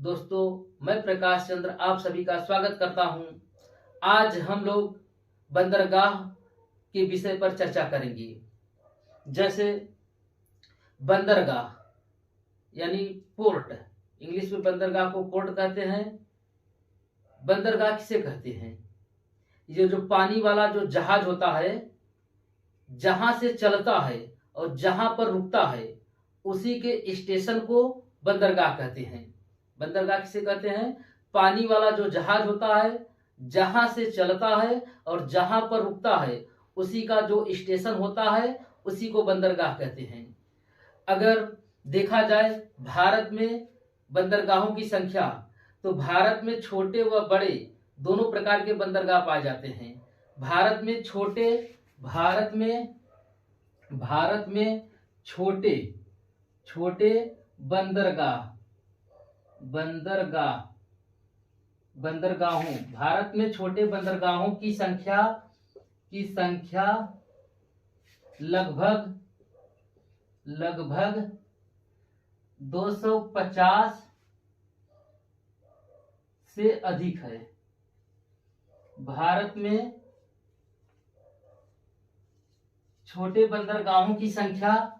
दोस्तों, मैं प्रकाश चंद्र आप सभी का स्वागत करता हूं। आज हम लोग बंदरगाह के विषय पर चर्चा करेंगे। जैसे बंदरगाह यानी पोर्ट, इंग्लिश में बंदरगाह को पोर्ट कहते हैं। बंदरगाह किसे कहते हैं? ये जो पानी वाला जो जहाज होता है, जहां से चलता है और जहां पर रुकता है, उसी के स्टेशन को बंदरगाह कहते हैं। बंदरगाह किसे कहते हैं? पानी वाला जो जहाज होता है, जहां से चलता है और जहां पर रुकता है, उसी का जो स्टेशन होता है, उसी को बंदरगाह कहते हैं। अगर देखा जाए भारत में बंदरगाहों की संख्या, तो भारत में छोटे व बड़े दोनों प्रकार के बंदरगाह पाए जाते हैं। भारत में छोटे बंदरगाहों भारत में छोटे बंदरगाहों की संख्या लगभग 250 से अधिक है। भारत में छोटे बंदरगाहों की संख्या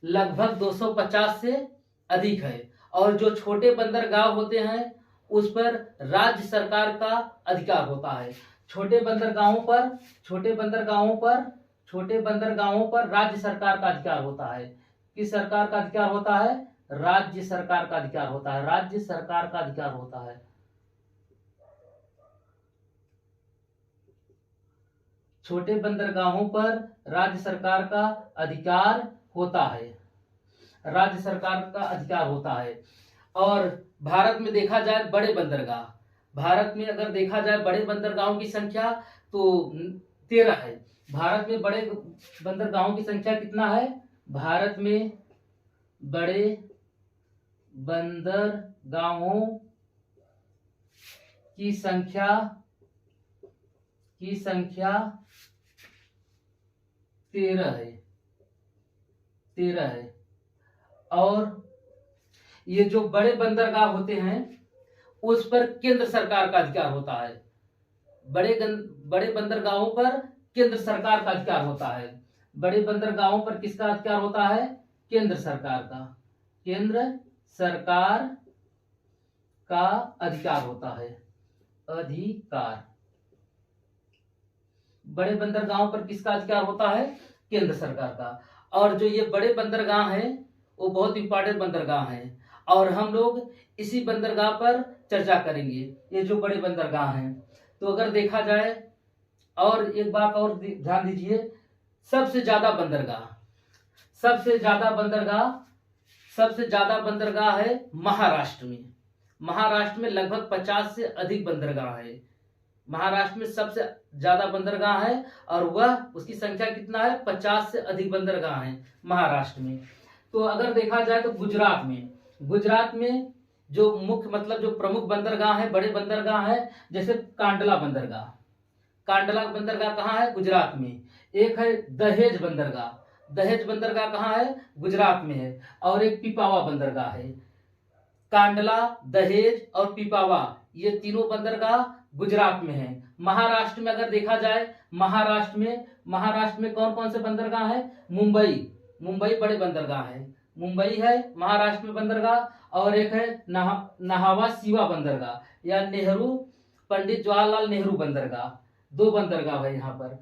लगभग 250 से अधिक है, और जो छोटे बंदरगाह होते हैं उस पर राज्य सरकार का अधिकार होता है। छोटे बंदरगाहों पर राज्य सरकार का अधिकार होता है। किस सरकार का अधिकार होता है? राज्य सरकार का अधिकार होता है। राज्य सरकार का अधिकार होता है। छोटे बंदरगाहों पर राज्य सरकार का अधिकार होता है। राज्य सरकार का अधिकार होता है। और भारत में देखा जाए बड़े बंदरगाह, भारत में अगर देखा जाए बड़े बंदरगाहों की संख्या तो 13 है। भारत में बड़े बंदरगाहों की संख्या कितना है? भारत में बड़े बंदरगाहों की संख्या 13 है। और ये जो बड़े बंदरगाह होते हैं उस पर केंद्र सरकार का अधिकार होता है। बड़े बंदरगाहों पर केंद्र सरकार का अधिकार होता है। बड़े बंदरगाहों पर किसका अधिकार होता है? केंद्र सरकार का अधिकार होता है। अधिकार। बड़े बंदरगाहों पर किसका अधिकार होता है? केंद्र सरकार का। और जो ये बड़े बंदरगाह हैं वो बहुत इंपॉर्टेंट बंदरगाह हैं, और हम लोग इसी बंदरगाह पर चर्चा करेंगे। ये जो बड़े बंदरगाह हैं, तो अगर देखा जाए, और एक बात और ध्यान दीजिए, सबसे ज्यादा बंदरगाह है महाराष्ट्र में। महाराष्ट्र में लगभग 50 से अधिक बंदरगाह है। महाराष्ट्र में सबसे ज्यादा बंदरगाह है, और वह उसकी संख्या कितना है? 50 से अधिक बंदरगाह है महाराष्ट्र में। तो अगर देखा जाए तो गुजरात में जो मुख्य जो प्रमुख बंदरगाह है, बड़े बंदरगाह है, जैसे कांडला बंदरगाह कहाँ है? गुजरात में। एक है दहेज बंदरगाह कहाँ है? गुजरात में है। और एक पिपावा बंदरगाह है। कांडला, दहेज और पिपावा, ये तीनों बंदरगाह गुजरात में है। महाराष्ट्र में अगर देखा जाए, महाराष्ट्र में कौन कौन से बंदरगाह है? मुंबई बड़े बंदरगाह है। मुंबई है महाराष्ट्र में बंदरगाह, और एक है नाहवा सीवा बंदरगाह या पंडित जवाहरलाल नेहरू बंदरगाह। 2 बंदरगाह है यहाँ पर,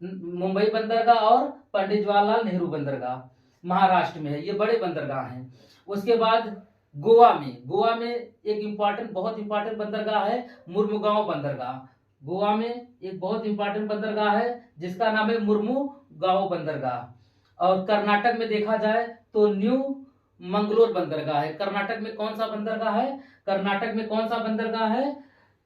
मुंबई बंदरगाह और पंडित जवाहरलाल नेहरू बंदरगाह महाराष्ट्र में है। ये बड़े बंदरगाह हैं। उसके बाद गोवा में एक बहुत इंपॉर्टेंट बंदरगाह है, मुर्मुगांव बंदरगाह। गोवा में एक बहुत इंपॉर्टेंट बंदरगाह है जिसका नाम है मुर्मुगांव बंदरगाह। और कर्नाटक में देखा जाए तो न्यू मंगलोर बंदरगाह है। कर्नाटक में कौन सा बंदरगाह है?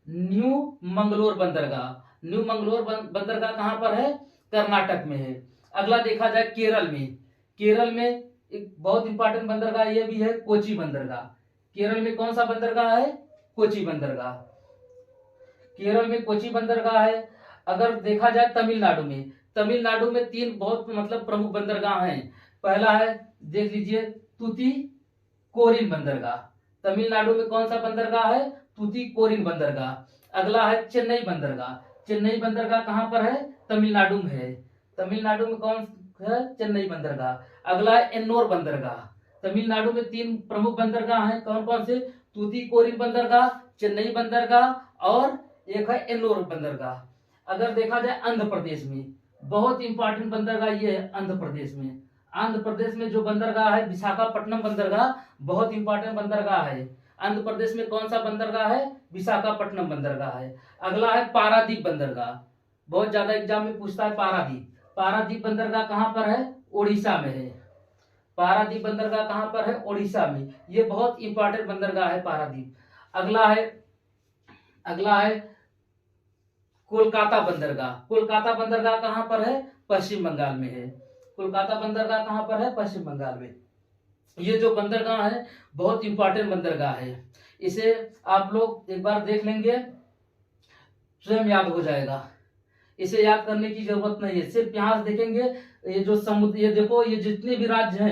न्यू मंगलोर बंदरगाह कहां पर है? कर्नाटक में है। अगला देखा जाए केरल में एक बहुत इंपॉर्टेंट बंदरगाह ये भी है, कोची बंदरगाह। केरल में कौन सा बंदरगाह है? कोची बंदरगाह है। अगर देखा जाए तमिलनाडु में 3 बहुत प्रमुख बंदरगाह हैं। पहला है, देख लीजिए, तुतीकोरिन बंदरगाह। तमिलनाडु में कौन सा बंदरगाह है? तूतीकोरिन बंदरगाह। अगला है चेन्नई बंदरगाह। चेन्नई बंदरगाह कहाँ पर है? तमिलनाडु में है। तमिलनाडु में कौन है? चेन्नई बंदरगाह। अगला है एन्नोर बंदरगाह। तमिलनाडु में 3 प्रमुख बंदरगाह हैं, कौन कौन से? तूतीकोरिन बंदरगाह, चेन्नई बंदरगाह और एक है एन्नोर बंदरगाह। अगर देखा जाए आंध्र प्रदेश में बहुत इंपॉर्टेंट बंदरगाह ये है। आंध्र प्रदेश में, आंध्र प्रदेश में जो बंदरगाह है विशाखापट्टनम बंदरगाह, बहुत इंपॉर्टेंट बंदरगाह है। आंध्र प्रदेश में कौन सा बंदरगाह है? विशाखापट्टनम बंदरगाह है। अगला है पारादीप बंदरगाह, बहुत ज्यादा एग्जाम में पूछता है पारादीप। पारादीप बंदरगाह कहाँ पर है? ओडिशा में है। पारादीप बंदरगाह कहाँ पर है? ओडिशा में। ये बहुत इंपॉर्टेंट बंदरगाह है पारादीप। अगला है कोलकाता बंदरगाह। कोलकाता बंदरगाह कहाँ पर है? पश्चिम बंगाल में है। कोलकाता बंदरगाह कहाँ पर है? पश्चिम बंगाल में। ये जो बंदरगाह है बहुत इंपॉर्टेंट बंदरगाह है। इसे आप लोग एक बार देख लेंगे, स्वयं याद हो जाएगा। इसे याद करने की जरूरत नहीं है, सिर्फ यहाँ से देखेंगे। ये जो समुद्र, ये देखो, ये जितने भी राज्य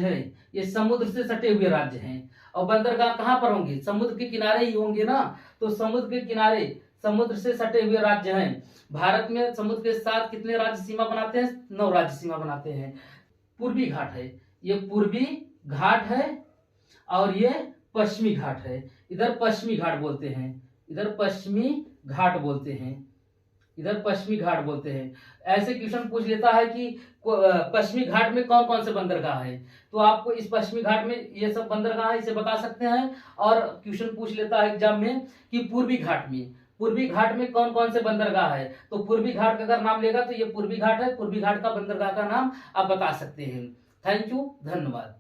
हैं, ये समुद्र से सटे हुए राज्य हैं। और बंदरगाह कहाँ पर होंगे? समुद्र के किनारे ही होंगे ना। तो समुद्र के किनारे, समुद्र से सटे हुए राज्य हैं। भारत में समुद्र के साथ कितने राज्य सीमा बनाते हैं? 9 राज्य सीमा बनाते हैं। पूर्वी घाट है, ये पूर्वी घाट है और ये पश्चिमी घाट है। इधर पश्चिमी घाट बोलते हैं, इधर पश्चिमी घाट बोलते हैं, इधर पश्चिमी घाट बोलते हैं। ऐसे क्वेश्चन पूछ लेता है कि पश्चिमी घाट में कौन कौन से बंदरगाह है, तो आपको इस पश्चिमी घाट में ये सब बंदरगाह है, इसे बता सकते हैं। और क्वेश्चन पूछ लेता है एग्जाम में कि पूर्वी घाट में कौन कौन से बंदरगाह है, तो पूर्वी घाट का अगर नाम लेगा तो ये पूर्वी घाट है। पूर्वी घाट का बंदरगाह का नाम आप बता सकते हैं। थैंक यू, धन्यवाद।